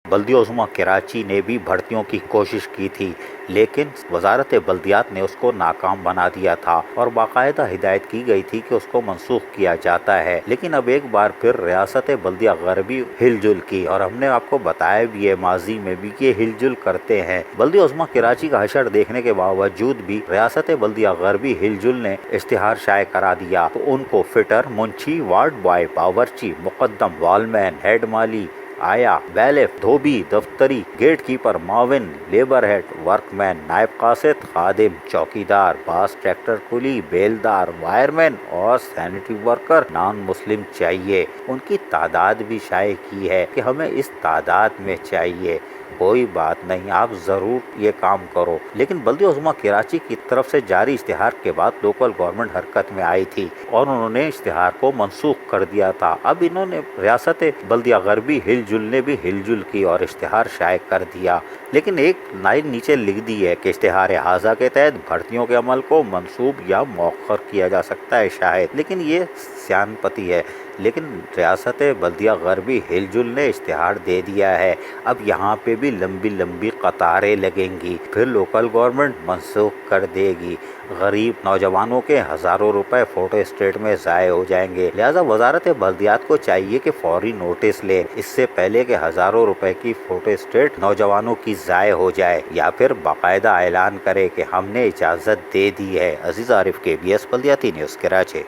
بلدیہ عظمیٰ کراچی نے بھی بھرتیوں کی کوشش کی تھی، لیکن وزارت بلدیات نے اس کو ناکام بنا دیا تھا اور باقاعدہ ہدایت کی گئی تھی کہ اس کو منسوخ کیا جاتا ہے۔ لیکن اب ایک بار پھر ریاست بلدیہ غربی ہل جل کی، اور ہم نے آپ کو بتایا بھی ہے ماضی میں بھی کہ ہل جل کرتے ہیں۔ بلدیہ عظمیٰ کراچی کا حشر دیکھنے کے باوجود بھی ریاست بلدیہ غربی ہل جل نے اشتہار شائع کرا دیا تو ان کو فٹر، منشی، وارڈ بوائے، باورچی، مقدم، والمین، ہیڈ مالی، آیا، بیلف، دھوبی، دفتری، گیٹ کیپر، معاون، لیبر ہیڈ، ورک مین، نائب قاصد، خادم، چوکیدار، باس ٹریکٹر کولی، بیلدار، وائرمین اور سینیٹری ورکر نان مسلم چاہیے۔ ان کی تعداد بھی شائع کی ہے کہ ہمیں اس تعداد میں چاہیے۔ کوئی بات نہیں، آپ ضرور یہ کام کرو۔ لیکن بلدیہ عظمیٰ کراچی کی طرف سے جاری اشتہار کے بعد لوکل گورنمنٹ حرکت میں آئی تھی اور انہوں نے اشتہار کو منسوخ کر دیا تھا۔ اب انہوں نے ریاست بلدیہ غربی ہل جل نے بھی ہل جل کی اور اشتہار شائع کر دیا، لیکن ایک لائن نیچے لکھ دی ہے کہ اشتہار حاضہ کے تحت بھرتیوں کے عمل کو منسوب یا مؤخر کیا جا سکتا ہے شاید، لیکن یہ سیان پتی ہے۔ لیکن ریاست بلدیہ غربی ہل جل نے اشتہار دے دیا ہے، اب یہاں پہ بھی لمبی لمبی قطاریں لگیں گی، پھر لوکل گورنمنٹ منسوخ کر دے گی، غریب نوجوانوں کے ہزاروں روپے فوٹو اسٹیٹ میں ضائع ہو جائیں گے۔ لہٰذا وزارت بلدیات کو چاہیے کہ فوری نوٹس لے اس سے پہلے کہ ہزاروں روپے کی فوٹو اسٹیٹ نوجوانوں کی ضائع ہو جائے، یا پھر باقاعدہ اعلان کرے کہ ہم نے اجازت دے دی ہے۔ عزیز عارف، KBS بلدیاتی نیوز کراچی۔